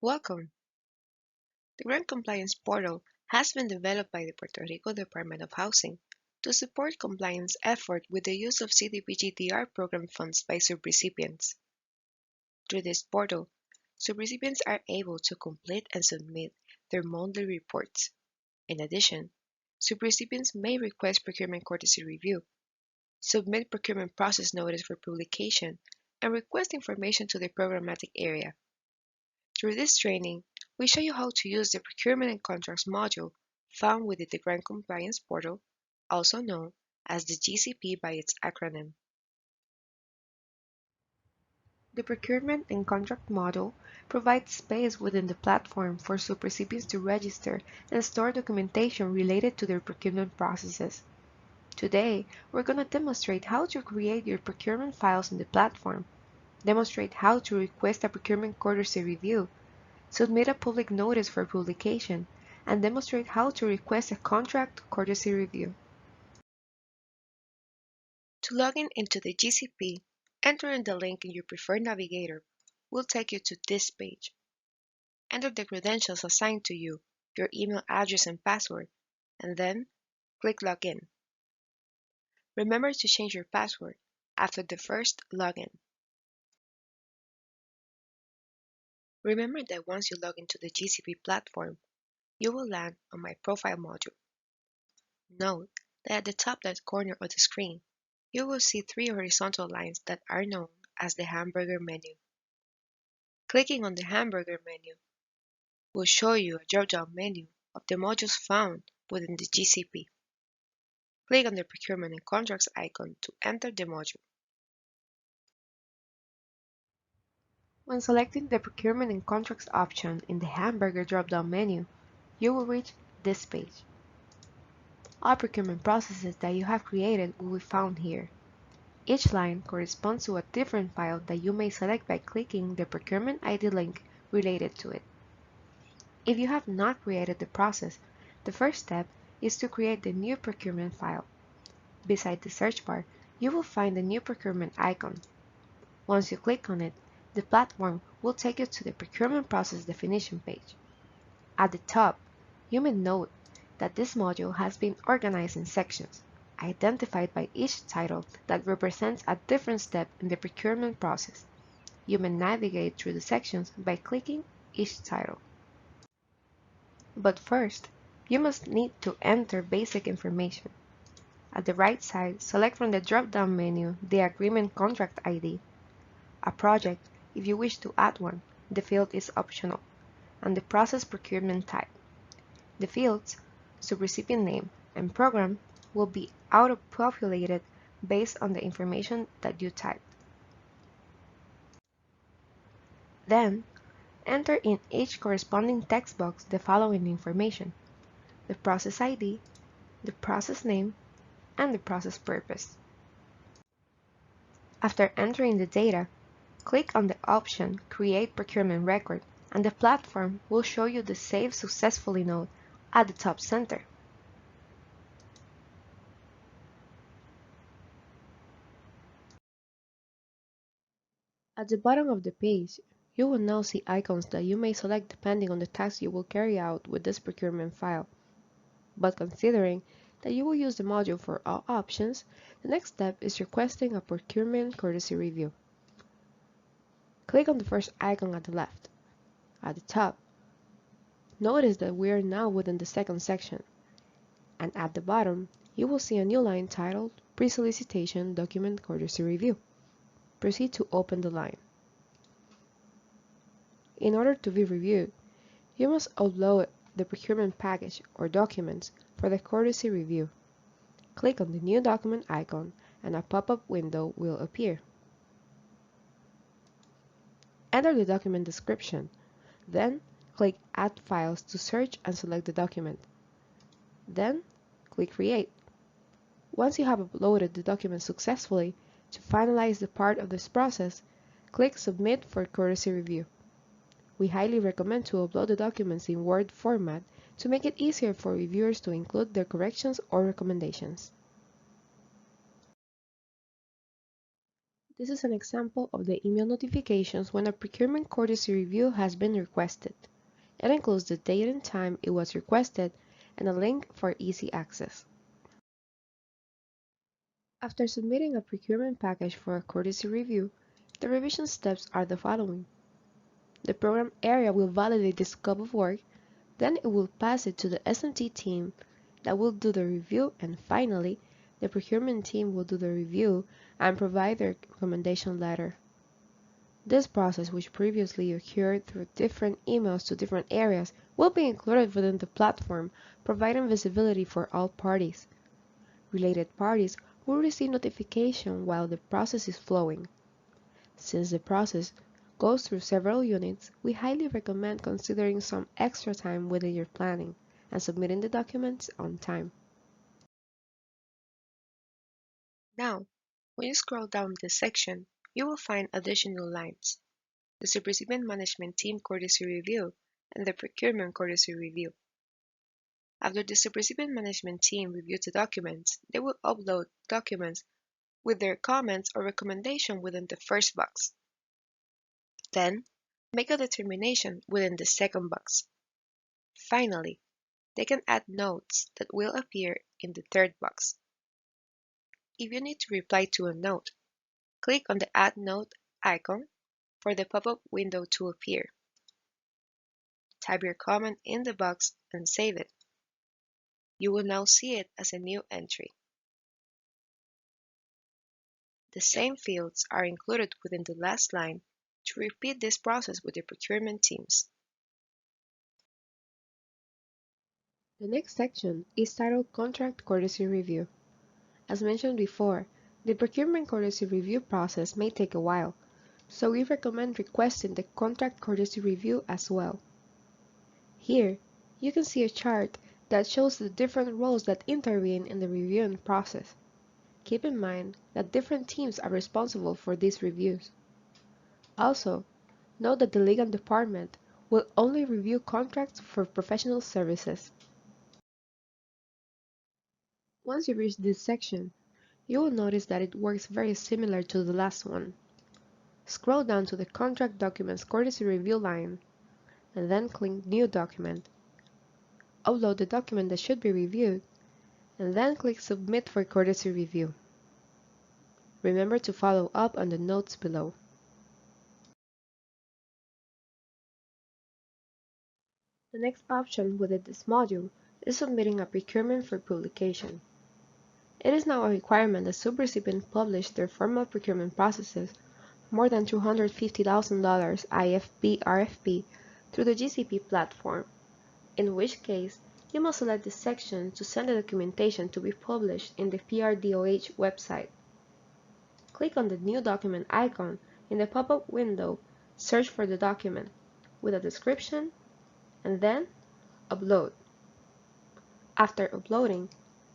Welcome! The Grant Compliance Portal has been developed by the Puerto Rico Department of Housing to support compliance effort with the use of CDBG-DR program funds by subrecipients. Through this portal, subrecipients are able to complete and submit their monthly reports. In addition, subrecipients may request procurement courtesy review, submit procurement process notice for publication, and request information to the programmatic area. Through this training, we show you how to use the Procurement and Contracts module found within the Grant Compliance Portal, also known as the GCP by its acronym. The Procurement and Contract module provides space within the platform for subrecipients to register and store documentation related to their procurement processes. Today, we're going to demonstrate how to create your procurement files in the platform, demonstrate how to request a procurement courtesy review, submit a public notice for publication, and demonstrate how to request a contract courtesy review. To log in into the GCP, entering the link in your preferred navigator will take you to this page. Enter the credentials assigned to you, your email address and password, and then click Login. Remember to change your password after the first login. Remember that once you log into the GCP platform, you will land on My Profile module. Note that at the top left corner of the screen, you will see three horizontal lines that are known as the hamburger menu. Clicking on the hamburger menu will show you a drop-down menu of the modules found within the GCP. Click on the Procurement and Contracts icon to enter the module. When selecting the Procurement and Contracts option in the hamburger drop-down menu, you will reach this page. All procurement processes that you have created will be found here. Each line corresponds to a different file that you may select by clicking the Procurement ID link related to it. If you have not created the process, the first step is to create the new procurement file. Beside the search bar, you will find the new procurement icon. Once you click on it, the platform will take you to the procurement process definition page. At the top, you may note that this module has been organized in sections, identified by each title that represents a different step in the procurement process. You may navigate through the sections by clicking each title. But first, you must need to enter basic information. At the right side, select from the drop-down menu the Agreement Contract ID, a project if you wish to add one, the field is optional, and the process procurement type. The fields, subrecipient name, and program will be auto-populated based on the information that you typed. Then, enter in each corresponding text box the following information: the process ID, the process name, and the process purpose. After entering the data, click on the option Create Procurement Record, and the platform will show you the Save Successfully node at the top center. At the bottom of the page, you will now see icons that you may select depending on the task you will carry out with this procurement file. But considering that you will use the module for all options, the next step is requesting a procurement courtesy review. Click on the first icon at the left. At the top, notice that we are now within the second section, and at the bottom, you will see a new line titled Pre-Solicitation Document Courtesy Review. Proceed to open the line. In order to be reviewed, you must upload the procurement package or documents for the courtesy review. Click on the New Document icon and a pop-up window will appear. Enter the document description, then click Add Files to search and select the document. Then click Create. Once you have uploaded the document successfully, to finalize the part of this process, click Submit for courtesy review. We highly recommend to upload the documents in Word format to make it easier for reviewers to include their corrections or recommendations. This is an example of the email notifications when a procurement courtesy review has been requested. It includes the date and time it was requested and a link for easy access. After submitting a procurement package for a courtesy review, the revision steps are the following. The program area will validate the scope of work, then it will pass it to the S&T team that will do the review, and finally, the procurement team will do the review and provide their recommendation letter. This process, which previously occurred through different emails to different areas, will be included within the platform, providing visibility for all parties. Related parties will receive notification while the process is flowing. Since the process goes through several units, we highly recommend considering some extra time within your planning and submitting the documents on time. Now, when you scroll down this section, you will find additional lines: the Subrecipient Management Team Courtesy Review and the Procurement Courtesy Review. After the Subrecipient Management Team reviews the documents, they will upload documents with their comments or recommendation within the first box. Then, make a determination within the second box. Finally, they can add notes that will appear in the third box. If you need to reply to a note, click on the Add Note icon for the pop-up window to appear. Type your comment in the box and save it. You will now see it as a new entry. The same fields are included within the last line to repeat this process with the procurement teams. The next section is titled Contract Courtesy Review. As mentioned before, the procurement courtesy review process may take a while, so we recommend requesting the contract courtesy review as well. Here, you can see a chart that shows the different roles that intervene in the reviewing process. Keep in mind that different teams are responsible for these reviews. Also, note that the legal department will only review contracts for professional services. Once you reach this section, you will notice that it works very similar to the last one. Scroll down to the Contract Documents Courtesy Review line, and then click New Document. Upload the document that should be reviewed, and then click Submit for Courtesy Review. Remember to follow up on the notes below. The next option within this module is submitting a procurement for publication. It is now a requirement that subrecipients publish their formal procurement processes, more than $250,000 IFB/RFP, through the GCP platform, in which case you must select the section to send the documentation to be published in the PRDOH website. Click on the New Document icon in the pop-up window, search for the document with a description, and then Upload. After uploading,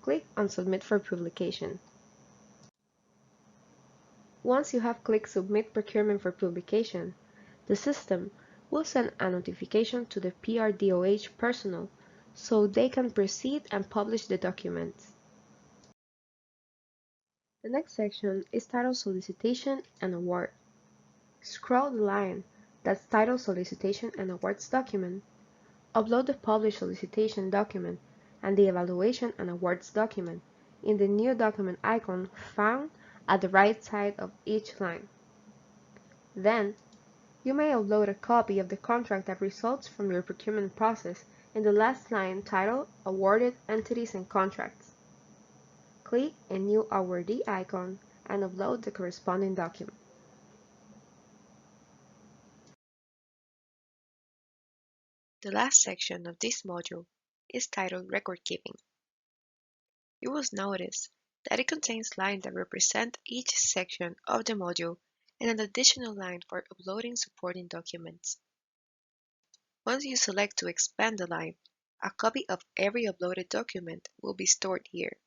click on Submit for publication. Once you have clicked Submit Procurement for Publication, the system will send a notification to the PRDOH personnel so they can proceed and publish the documents. The next section is titled Solicitation and Award. Scroll the line that's titled Solicitation and Awards document. Upload the published solicitation document and the evaluation and awards document in the new document icon found at the right side of each line. Then, you may upload a copy of the contract that results from your procurement process in the last line titled Awarded Entities and Contracts. Click a new awardee icon and upload the corresponding document. The last section of this module is titled Record Keeping. You will notice that it contains lines that represent each section of the module and an additional line for uploading supporting documents. Once you select to expand the line, a copy of every uploaded document will be stored here.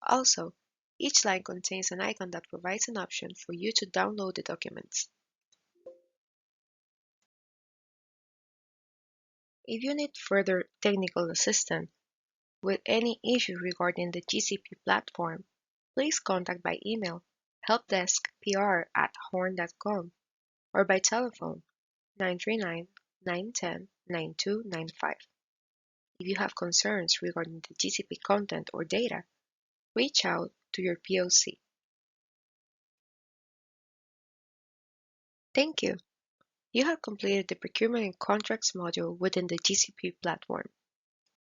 Also, each line contains an icon that provides an option for you to download the documents. If you need further technical assistance with any issue regarding the GCP platform, please contact by email helpdesk@horn.com, or by telephone 939-910-9295. If you have concerns regarding the GCP content or data, reach out to your POC. Thank you. You have completed the Procurement and Contracts module within the GCP platform.